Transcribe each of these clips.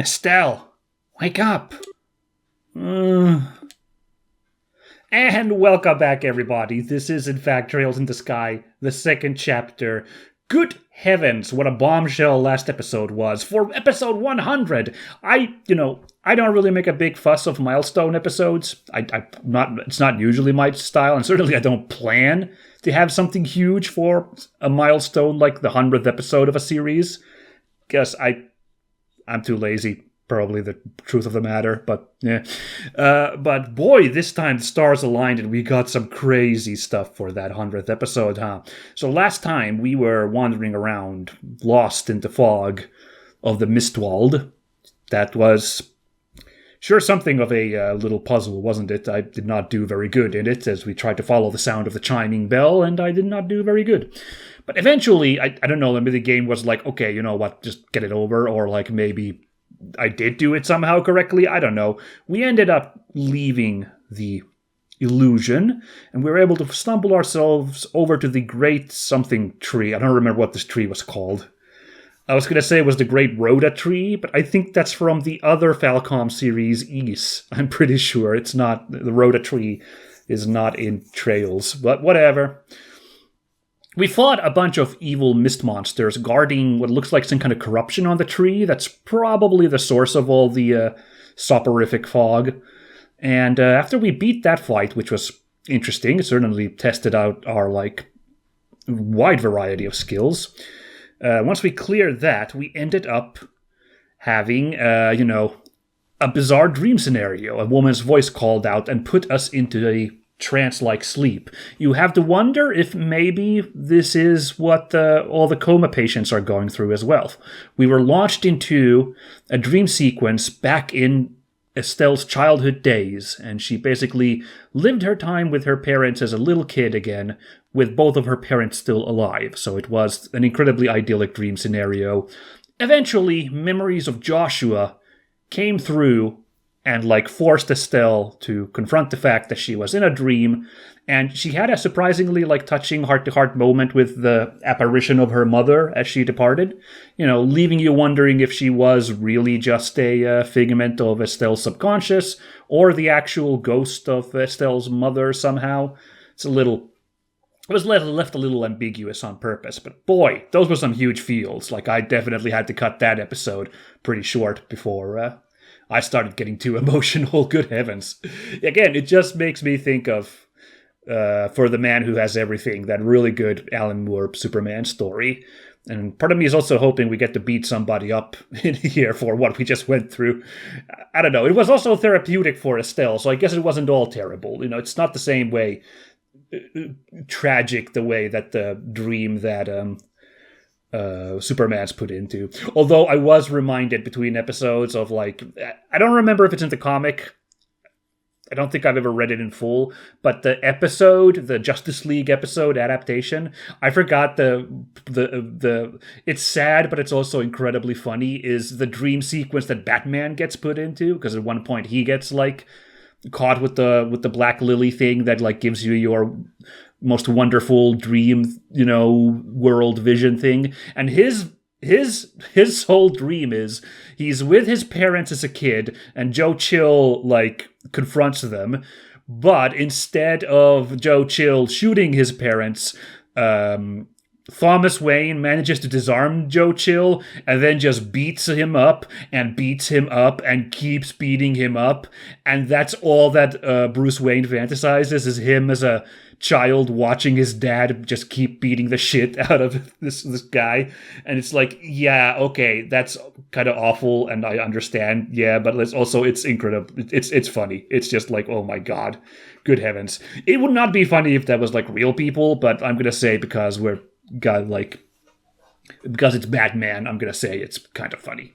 Estelle, wake up. And welcome back, everybody. This is, in fact, Trails in the Sky, the second chapter. Good heavens, what a bombshell last episode was. For episode 100, I don't really make a big fuss of milestone episodes. It's not usually my style, and certainly I don't plan to have something huge for a milestone like the 100th episode of a series. Guess I'm too lazy. Probably the truth of the matter, but yeah. But boy, this time the stars aligned and we got some crazy stuff for that 100th episode, huh? So last time we were wandering around, lost in the fog of the Mistwald. That was sure something of a little puzzle, wasn't it? I did not do very good in it as we tried to follow the sound of the chiming bell, and I did not do very good. But eventually, I don't know, maybe the game was like, okay, you know what, just get it over, or like maybe I did do it somehow correctly. I don't know. We ended up leaving the illusion, and we were able to stumble ourselves over to the great something tree. I don't remember what this tree was called. I was going to say it was the Great Rhoda Tree, but I think that's from the other Falcom series, East. I'm pretty sure it's not. The Rhoda Tree is not in Trails, but whatever. We fought a bunch of evil mist monsters guarding what looks like some kind of corruption on the tree. That's probably the source of all the soporific fog. And after we beat that fight, which was interesting, it certainly tested out our wide variety of skills. Once we cleared that, we ended up having, a bizarre dream scenario. A woman's voice called out and put us into a trance-like sleep. You have to wonder if maybe this is what all the coma patients are going through as well. We were launched into a dream sequence back in Estelle's childhood days, and she basically lived her time with her parents as a little kid again, with both of her parents still alive. So it was an incredibly idyllic dream scenario. Eventually, memories of Joshua came through and forced Estelle to confront the fact that she was in a dream, and she had a surprisingly touching heart-to-heart moment with the apparition of her mother as she departed, leaving you wondering if she was really just a figment of Estelle's subconscious or the actual ghost of Estelle's mother somehow. It was left a little ambiguous on purpose, but boy, those were some huge feels. I definitely had to cut that episode pretty short before I started getting too emotional. Good heavens. Again, it just makes me think of For the Man Who Has Everything, that really good Alan Moore Superman story. And part of me is also hoping we get to beat somebody up in here for what we just went through. I don't know. It was also therapeutic for Estelle, so I guess it wasn't all terrible. It's not the same way tragic the way that the dream that Superman's put into. Although I was reminded between episodes of I don't remember if it's in the comic. I don't think I've ever read it in full, but the Justice League episode adaptation, I forgot the it's sad, but it's also incredibly funny, is the dream sequence that Batman gets put into, because at one point he gets caught with the Black Lily thing that gives you your most wonderful dream, world vision thing. And his whole dream is he's with his parents as a kid, and Joe Chill confronts them, but instead of Joe Chill shooting his parents, Thomas Wayne manages to disarm Joe Chill and then just beats him up and keeps beating him up. And that's all that Bruce Wayne fantasizes, is him as a child watching his dad just keep beating the shit out of this guy. And it's yeah, okay, that's kind of awful, and I understand, yeah, but it's incredible. It's funny. It's just oh my god, good heavens. It would not be funny if that was real people, but I'm gonna say because because it's Batman, I'm gonna say it's kind of funny.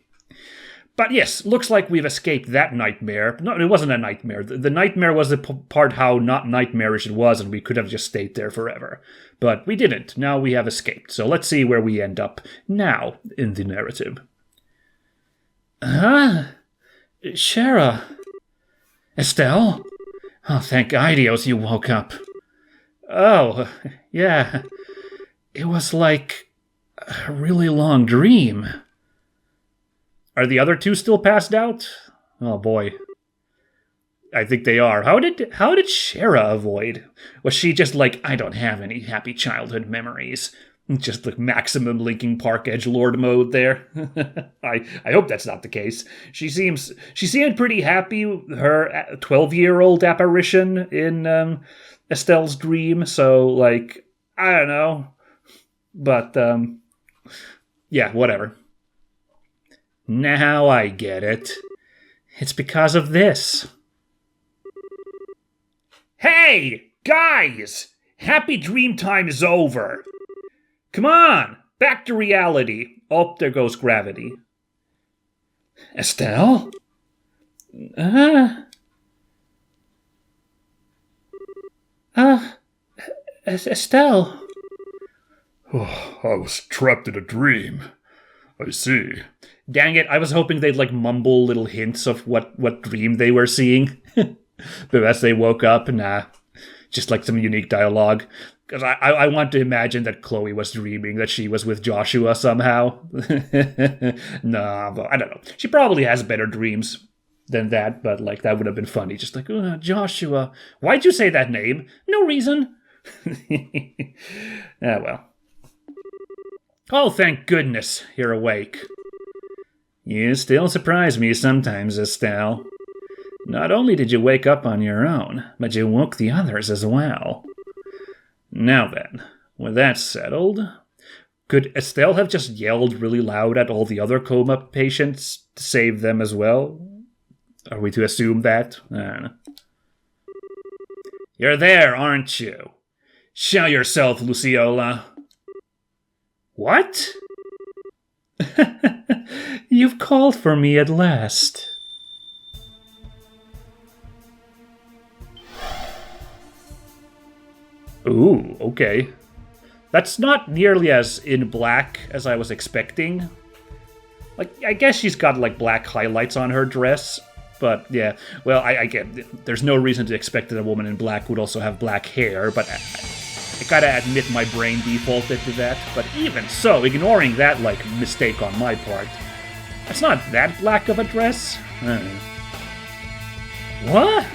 But yes, looks like we've escaped that nightmare. No, it wasn't a nightmare. The nightmare was the part how not nightmarish it was, and we could have just stayed there forever. But we didn't. Now we have escaped. So let's see where we end up now in the narrative. Huh? Schera? Estelle? Oh, thank Idios you woke up. Oh, yeah. It was a really long dream. Are the other two still passed out? Oh boy. I think they are. How did Schera avoid? Was she just like, I don't have any happy childhood memories? Just like maximum Linkin Park edgelord mode there. I hope that's not the case. She seemed pretty happy. Her 12-year-old apparition in Estelle's dream. So like, I don't know, but yeah, whatever. Now I get it. It's because of this. Hey, guys! Happy dream time is over. Come on, back to reality. Oh, there goes gravity. Estelle? Estelle. Oh, I was trapped in a dream. I see. Dang it, I was hoping they'd like mumble little hints of what dream they were seeing. But as they woke up, nah. Just like some unique dialogue. Because I want to imagine that Chloe was dreaming that she was with Joshua somehow. Nah, but I don't know. She probably has better dreams than that, but like that would have been funny. Just like, Joshua. Why'd you say that name? No reason. Well. Oh, thank goodness you're awake. You still surprise me sometimes, Estelle. Not only did you wake up on your own, but you woke the others as well. Now then, with that settled, could Estelle have just yelled really loud at all the other coma patients to save them as well? Are we to assume that? I don't know. You're there, aren't you? Show yourself, Luciola. What? You've called for me at last. Ooh, okay. That's not nearly as in black as I was expecting. Like, I guess she's got, like, black highlights on her dress. But, yeah, well, I get there's no reason to expect that a woman in black would also have black hair, but I gotta admit my brain defaulted to that. But even so, ignoring that, like, mistake on my part, that's not that black of a dress. What?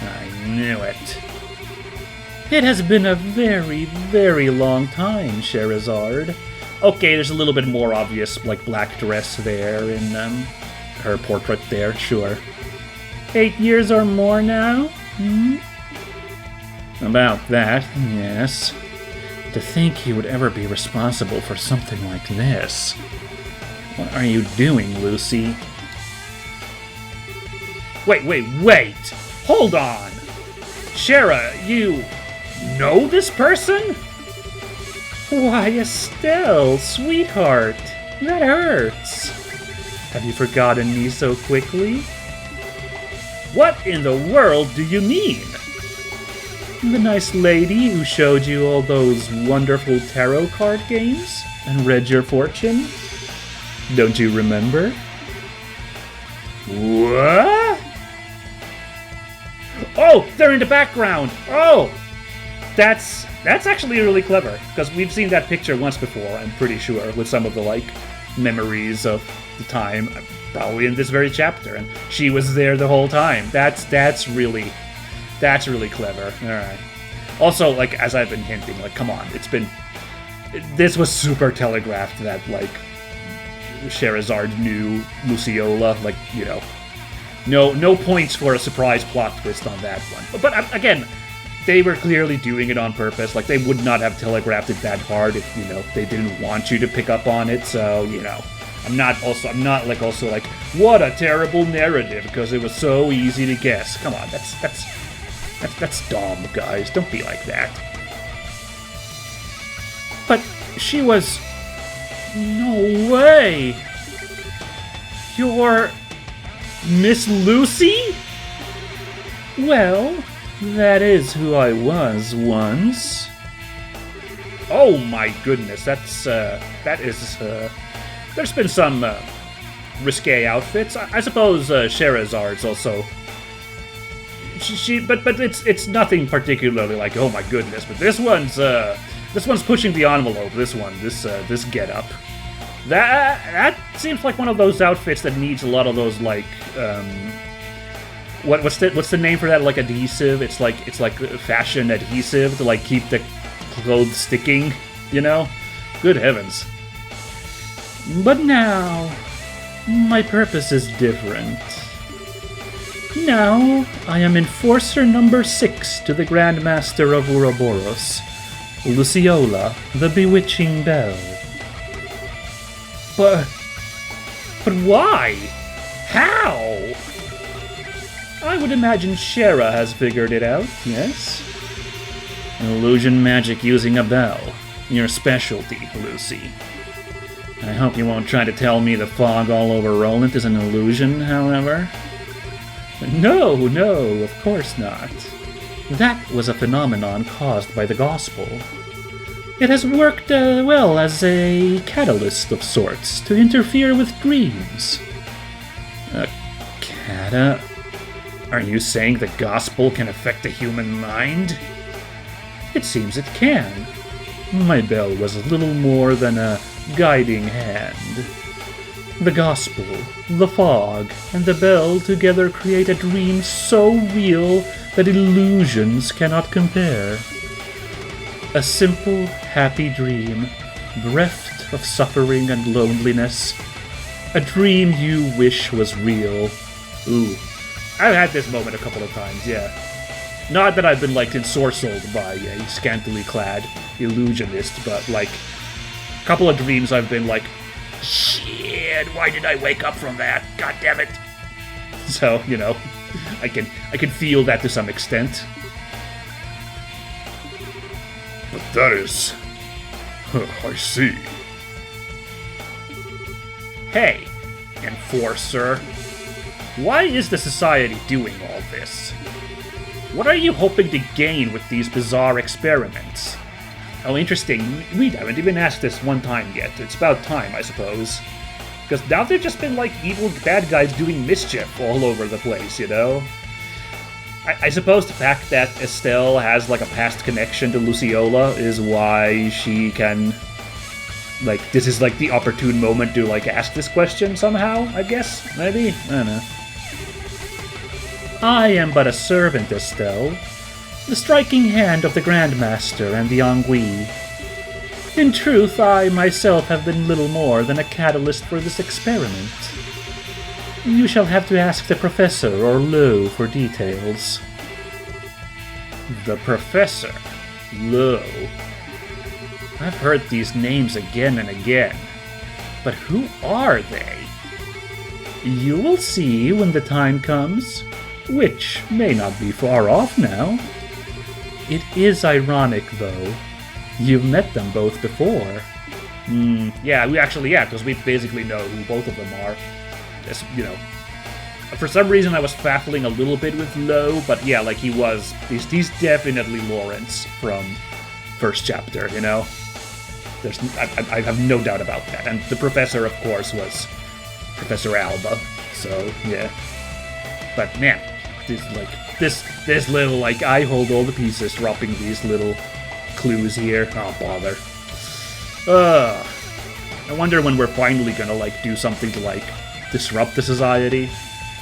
I knew it. It has been a very, very long time, Scherazard. Okay, there's a little bit more obvious, like, black dress there in her portrait there, sure. 8 years or more now? About that, yes. To think he would ever be responsible for something like this. What are you doing, Lucy? Wait! Hold on! Schera, you know this person? Why, Estelle, sweetheart, that hurts. Have you forgotten me so quickly? What in the world do you mean? The nice lady who showed you all those wonderful tarot card games and read your fortune? Don't you remember? What? Oh, they're in the background! Oh! That's actually really clever, because we've seen that picture once before, I'm pretty sure, with some of the, like, memories of the time, probably in this very chapter, and she was there the whole time. That's really clever. Alright. Also, like, as I've been hinting, like, come on, this was super telegraphed that, like, Scherazard knew Luciola, like, you know, no points for a surprise plot twist on that one. But again, they were clearly doing it on purpose. Like, they would not have telegraphed it that hard if, you know, they didn't want you to pick up on it. So, you know, I'm not like what a terrible narrative because it was so easy to guess. Come on, that's dumb, guys. Don't be like that. But she was... No way! You're... Miss Lucy? Well, that is who I was once. Oh my goodness, that is, there's been some, risque outfits. I suppose, Scherazard's also... But it's nothing particularly like, oh my goodness, but this one's pushing the envelope, this get-up. That seems like one of those outfits that needs a lot of those like what's the name for that, like adhesive? It's like fashion adhesive to like keep the clothes sticking, you know? Good heavens. But now my purpose is different. Now I am Enforcer number 6 to the Grand Master of Ouroboros, Luciola, the Bewitching Belle. But why? How? I would imagine Schera has figured it out, yes? Illusion magic using a bell. Your specialty, Lucy. I hope you won't try to tell me the fog all over Roland is an illusion, however. No, of course not. That was a phenomenon caused by the gospel. It has worked well as a catalyst of sorts to interfere with dreams. Are you saying the gospel can affect the human mind? It seems it can. My bell was little more than a guiding hand. The gospel, the fog, and the bell together create a dream so real that illusions cannot compare. A simple, happy dream, bereft of suffering and loneliness. A dream you wish was real. Ooh, I've had this moment a couple of times, yeah. Not that I've been, like, ensorcelled by a scantily clad illusionist, but, like, a couple of dreams I've been like, shit, why did I wake up from that? God damn it. So, you know, I can feel that to some extent. But that is... I see. Hey, Enforcer. Why is the Society doing all this? What are you hoping to gain with these bizarre experiments? Oh, interesting. We haven't even asked this one time yet. It's about time, I suppose. Because now they've just been like evil bad guys doing mischief all over the place, you know? I suppose the fact that Estelle has like a past connection to Luciola is why she can... Like, this is like the opportune moment to like ask this question somehow, I guess? Maybe? I don't know. I am but a servant, Estelle. The striking hand of the Grandmaster and the Ennui. In truth, I myself have been little more than a catalyst for this experiment. You shall have to ask the Professor or Lo for details. The Professor? Lo. I've heard these names again and again. But who are they? You will see when the time comes, which may not be far off now. It is ironic, though. You've met them both before. Yeah, because we basically know who both of them are. Just, you know. For some reason, I was faffling a little bit with Lo, but yeah, like he's definitely Lawrence from first chapter, you know? I have no doubt about that. And the Professor, of course, was Professor Alba, so, yeah. But, man, this little, like, I hold all the pieces, dropping these little clues here. Oh, bother. I wonder when we're finally gonna, like, do something to, like, disrupt the society.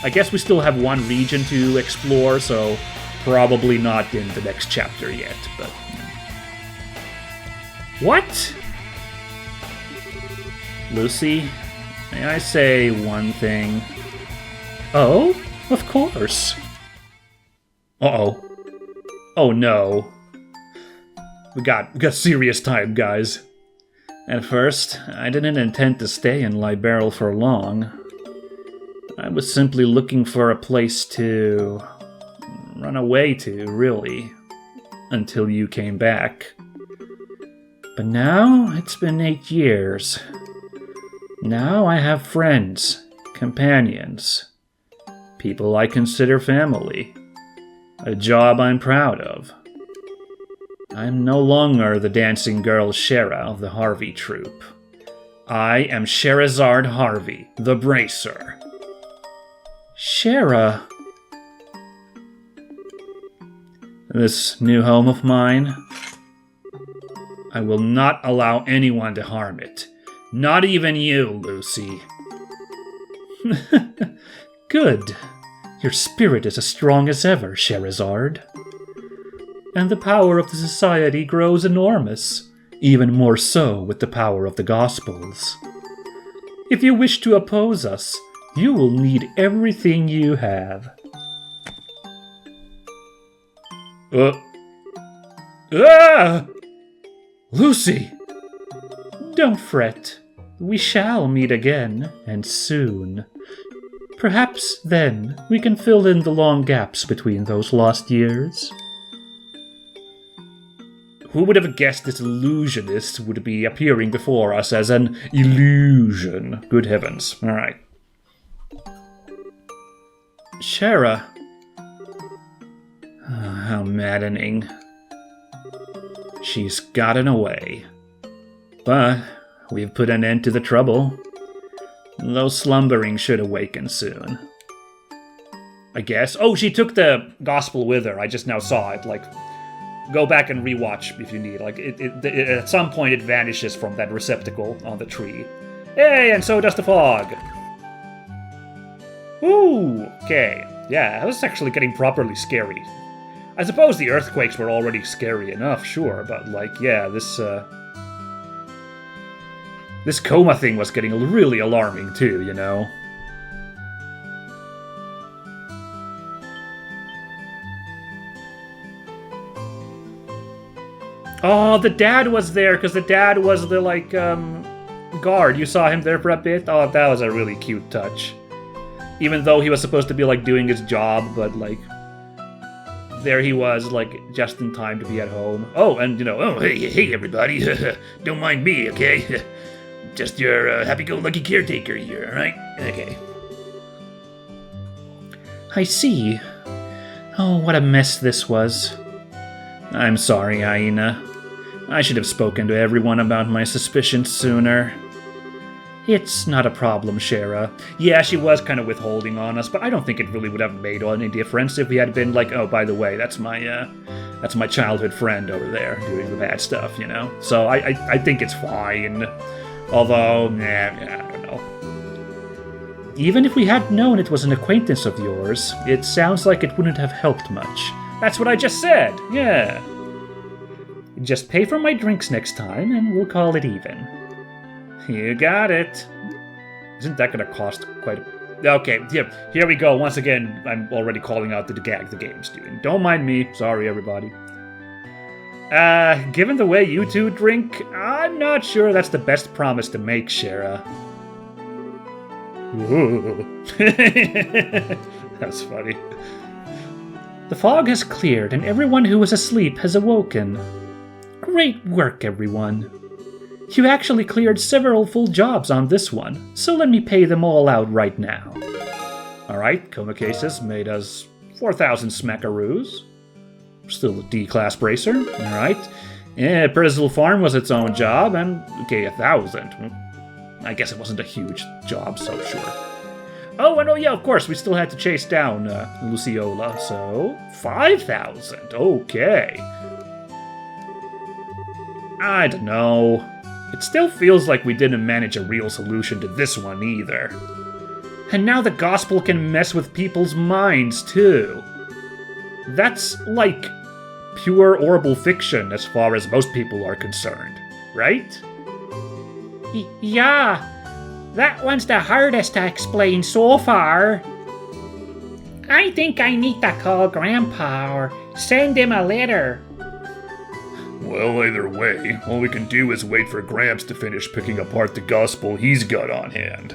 I guess we still have one region to explore, so probably not in the next chapter yet, but... What? Lucy, may I say one thing? Oh, of course. Uh-oh. Oh no. We got serious time, guys. At first, I didn't intend to stay in Liberal for long. I was simply looking for a place to run away to, really, until you came back. But now it's been 8 years. Now I have friends, companions, people I consider family, a job I'm proud of. I'm no longer the dancing girl Schera of the Harvey troupe. I am Scherazard Harvey, the Bracer. Schera. This new home of mine, I will not allow anyone to harm it. Not even you, Lucy. Good. Your spirit is as strong as ever, Scherazard. And the power of the society grows enormous, even more so with the power of the Gospels. If you wish to oppose us, you will need everything you have. Lucy! Don't fret. We shall meet again, and soon. Perhaps then we can fill in the long gaps between those lost years. Who would have guessed this illusionist would be appearing before us as an illusion? Good heavens. Alright. Schera. Oh, how maddening. She's gotten away. But we've put an end to the trouble. Though slumbering should awaken soon. I guess. Oh, she took the gospel with her. I just now saw it. Like, go back and rewatch if you need. Like, at some point it vanishes from that receptacle on the tree. Hey, and so does the fog. Ooh, okay. Yeah, that was actually getting properly scary. I suppose the earthquakes were already scary enough, sure, but like, yeah, this coma thing was getting really alarming too, you know? Oh, the dad was there, because the dad was the, like, guard. You saw him there for a bit? Oh, that was a really cute touch. Even though he was supposed to be, like, doing his job, but, like, there he was, like, just in time to be at home. Oh, and, you know, oh, hey, everybody. Don't mind me, okay? Just your happy-go-lucky caretaker here, alright? Okay. I see. Oh, what a mess this was. I'm sorry, Aina. I should have spoken to everyone about my suspicions sooner. It's not a problem, Schera. Yeah, she was kind of withholding on us, but I don't think it really would have made any difference if we had been like, oh, by the way, that's my childhood friend over there doing the bad stuff, you know? So I think it's fine. Although, I don't know. Even if we had known it was an acquaintance of yours, it sounds like it wouldn't have helped much. That's what I just said, yeah. Just pay for my drinks next time, and we'll call it even. You got it. Isn't that gonna cost quite a... Okay, here we go. Once again, I'm already calling out the gag the game's doing. Don't mind me. Sorry, everybody. Given the way you two drink, I'm not sure that's the best promise to make, Schera. That's funny. The fog has cleared, and everyone who was asleep has awoken. Great work, everyone. You actually cleared several full jobs on this one, so let me pay them all out right now. Alright, coma cases made us 4,000 smackaroos. Still a D-class bracer, alright. Yeah, Percival Farm was its own job, and okay, 1,000. I guess it wasn't a huge job, so sure. Oh, and oh yeah, of course, we still had to chase down Luciola, so 5,000, okay. I don't know. It still feels like we didn't manage a real solution to this one either. And now the gospel can mess with people's minds too. That's like pure horrible fiction as far as most people are concerned, right? Yeah, that one's the hardest to explain so far. I think I need to call Grandpa or send him a letter. Well, either way, all we can do is wait for Gramps to finish picking apart the gospel he's got on hand.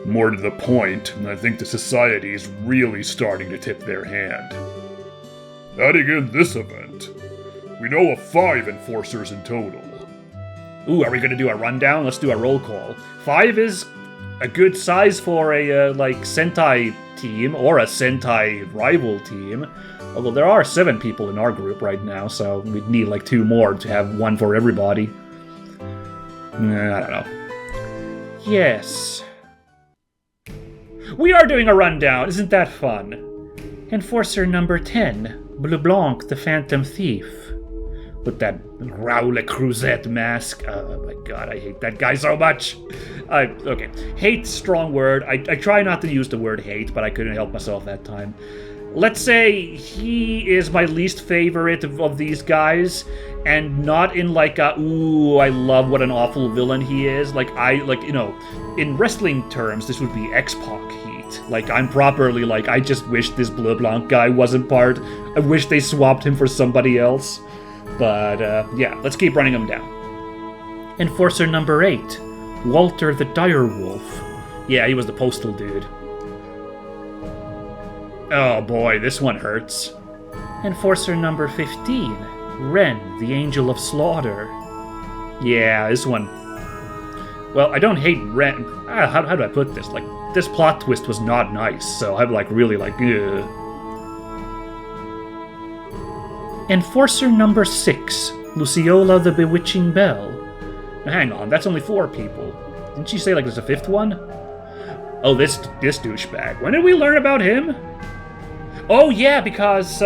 More to the point, I think the society is really starting to tip their hand. Adding in this event, we know of 5 enforcers in total. Ooh, are we gonna do a rundown? Let's do a roll call. 5 is a good size for a, Sentai team, or a Sentai rival team. Although there are 7 people in our group right now, so we'd need, 2 more to have one for everybody. I don't know. Yes. We are doing a rundown, isn't that fun? Enforcer number 10, Bleu Blanc the Phantom Thief. with that Raoul Cruzet mask. Oh my god, I hate that guy so much. Okay, hate's strong word. I try not to use the word hate, but I couldn't help myself that time. Let's say he is my least favorite of these guys, and not in like a, ooh, I love what an awful villain he is. Like, in wrestling terms, this would be X-Pac heat. Like, I'm properly like, I just wish this Bleu Blanc guy wasn't part. I wish they swapped him for somebody else. But, yeah, let's keep running them down. Enforcer number 8, Walter the Direwolf. Yeah, he was the postal dude. Oh boy, this one hurts. Enforcer number 15, Ren, the Angel of Slaughter. Yeah, this one. Well, I don't hate Ren. How do I put this? Like, this plot twist was not nice, so I'm like really like, ugh. Enforcer number 6, Luciola the Bewitching Belle. Now, hang on, that's only 4 people. Didn't she say like there's a 5th one? Oh, this douchebag. When did we learn about him? Oh yeah, because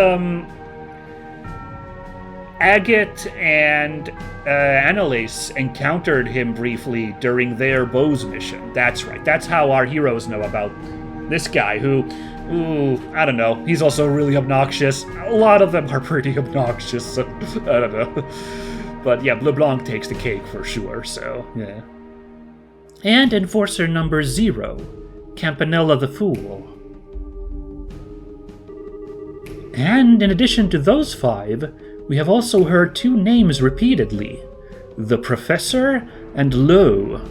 Agate and Annalise encountered him briefly during their Bose mission. That's right. That's how our heroes know about this guy who, I don't know. He's also really obnoxious. A lot of them are pretty obnoxious, so I don't know. But yeah, Bleu Blanc takes the cake for sure, so yeah. And Enforcer number 0, Campanella the Fool. And in addition to those 5, we have also heard 2 names repeatedly, the Professor and Lowe.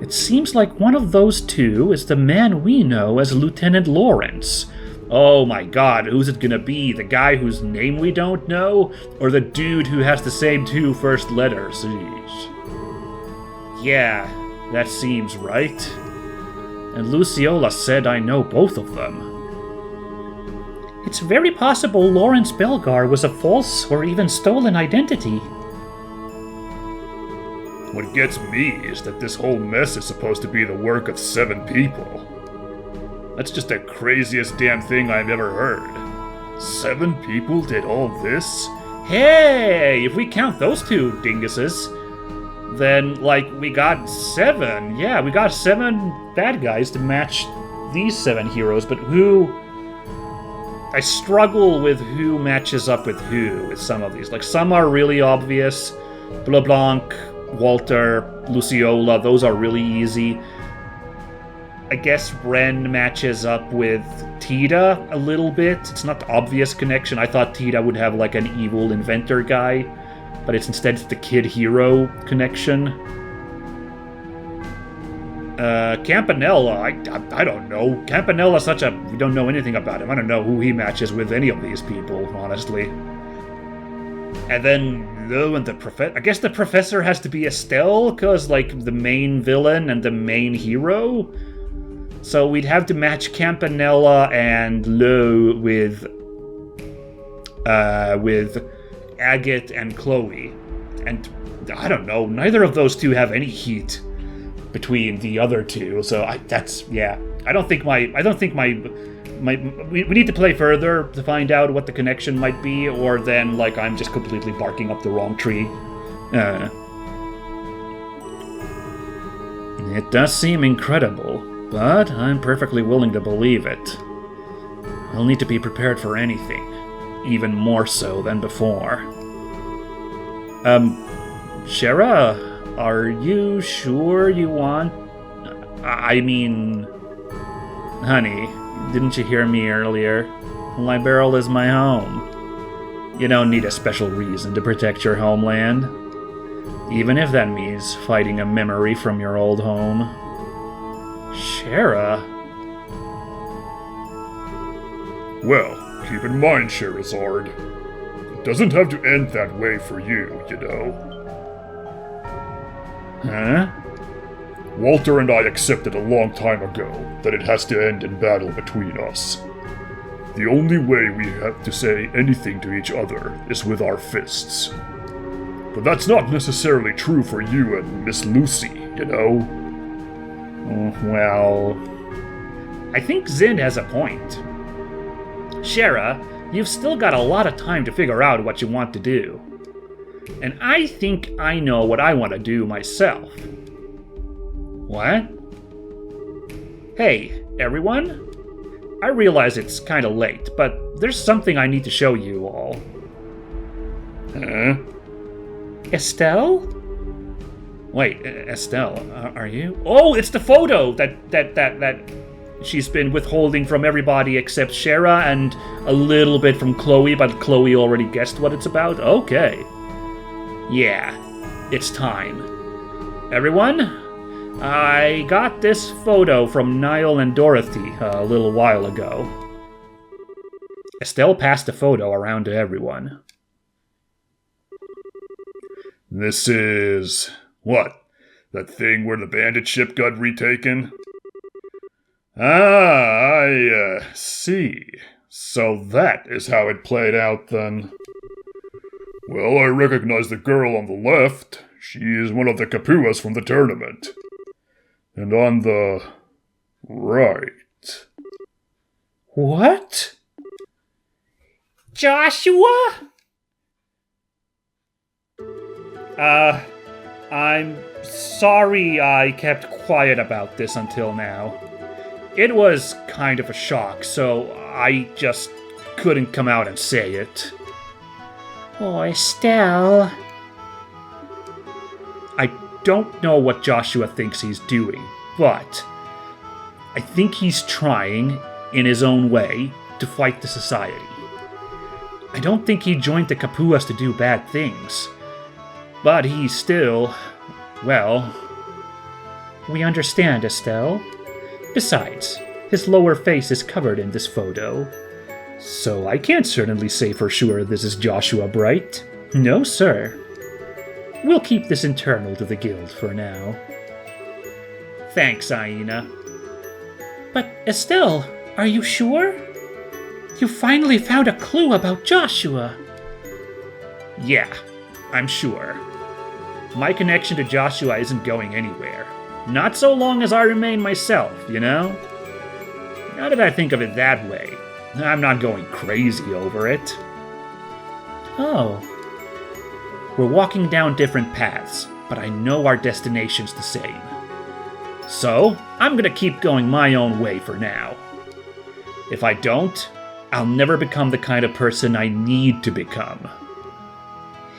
It seems like one of those 2 is the man we know as Lieutenant Lawrence. Oh my god, who's it gonna be? The guy whose name we don't know? Or the dude who has the same 2 first letters? Yeah, that seems right. And Luciola said I know both of them. It's very possible Lawrence Belgar was a false or even stolen identity. What gets me is that this whole mess is supposed to be the work of 7 people. That's just the craziest damn thing I've ever heard. 7 people did all this? Hey, if we count those 2 dinguses, then, like, we got 7. Yeah, we got 7 bad guys to match these 7 heroes, but who... I struggle with who matches up with who with some of these. Like, some are really obvious. Bleu Blanc, Walter, Luciola, those are really easy. I guess Ren matches up with Tita a little bit. It's not the obvious connection. I thought Tita would have, like, an evil inventor guy, but it's instead the kid-hero connection. Campanella, I don't know. Campanella's such a... We don't know anything about him. I don't know who he matches with any of these people, honestly. And then, Lo and the Professor... I guess the Professor has to be Estelle, because, like, the main villain and the main hero? So we'd have to match Campanella and Lo with Agate and Chloe. And, I don't know, neither of those 2 have any heat between the other 2, so I don't think we need to play further to find out what the connection might be, or then, like, I'm just completely barking up the wrong tree. It does seem incredible, but I'm perfectly willing to believe it. I'll need to be prepared for anything, even more so than before. Schera, are you sure you want... I mean... Honey, didn't you hear me earlier? My barrel is my home. You don't need a special reason to protect your homeland. Even if that means fighting a memory from your old home. Schera? Well, keep in mind, Scherazard, it doesn't have to end that way for you, you know. Huh? Walter and I accepted a long time ago that it has to end in battle between us. The only way we have to say anything to each other is with our fists. But that's not necessarily true for you and Miss Lucy, you know? Well... I think Zin has a point. Schera, you've still got a lot of time to figure out what you want to do. And I think I know what I want to do myself. What? Hey, everyone? I realize it's kind of late, but there's something I need to show you all. Huh? Estelle? Wait, Estelle, are you? Oh, it's the photo that she's been withholding from everybody except Schera and a little bit from Chloe, but Chloe already guessed what it's about? Okay. Yeah, it's time. Everyone? I got this photo from Niall and Dorothy a little while ago. Estelle passed the photo around to everyone. This is... what? That thing where the bandit ship got retaken? Ah, I see. So that is how it played out then. Well, I recognize the girl on the left. She is one of the Capuas from the tournament. And on the right... What? Joshua? I'm sorry I kept quiet about this until now. It was kind of a shock, so I just couldn't come out and say it. Oh, Estelle. I don't know what Joshua thinks he's doing, but I think he's trying, in his own way, to fight the society. I don't think he joined the Capuas to do bad things, but he's still, well... We understand, Estelle. Besides, his lower face is covered in this photo, so I can't certainly say for sure this is Joshua Bright. No, sir. We'll keep this internal to the guild for now. Thanks, Aina. But, Estelle, are you sure? You finally found a clue about Joshua. Yeah, I'm sure. My connection to Joshua isn't going anywhere. Not so long as I remain myself, you know? Now that I think of it that way, I'm not going crazy over it. Oh. We're walking down different paths, but I know our destination's the same. So, I'm gonna keep going my own way for now. If I don't, I'll never become the kind of person I need to become.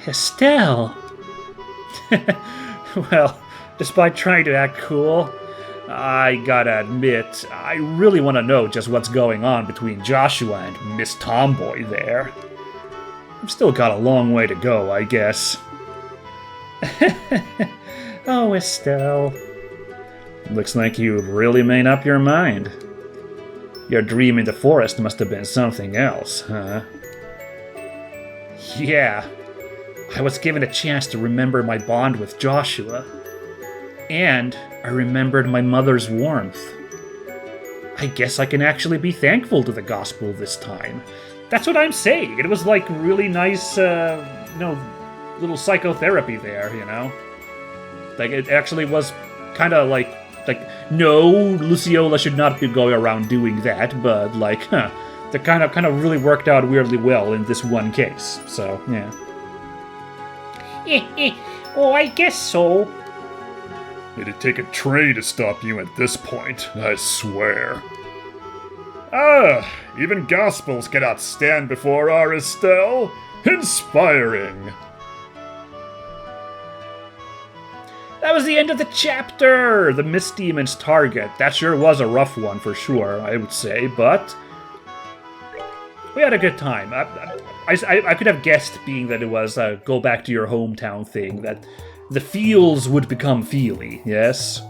Estelle! Well, despite trying to act cool, I gotta admit, I really want to know just what's going on between Joshua and Miss Tomboy there. I've still got a long way to go, I guess. Oh, Estelle. Looks like you've really made up your mind. Your dream in the forest must have been something else, huh? Yeah. I was given a chance to remember my bond with Joshua. And I remembered my mother's warmth. I guess I can actually be thankful to the gospel this time. That's what I'm saying. It was like really nice, little psychotherapy there, you know? Like, it actually was kind of like, no, Luciola should not be going around doing that, but like, that kind of really worked out weirdly well in this one case. So, yeah. Oh, I guess so. It'd take a train to stop you at this point, I swear. Ah, even gospels cannot stand before our Estelle. Inspiring. That was the end of the chapter! The Mist Demon's target. That sure was a rough one for sure, I would say, but we had a good time. I could have guessed, being that it was a go back to your hometown thing, that the feels would become feely, yes?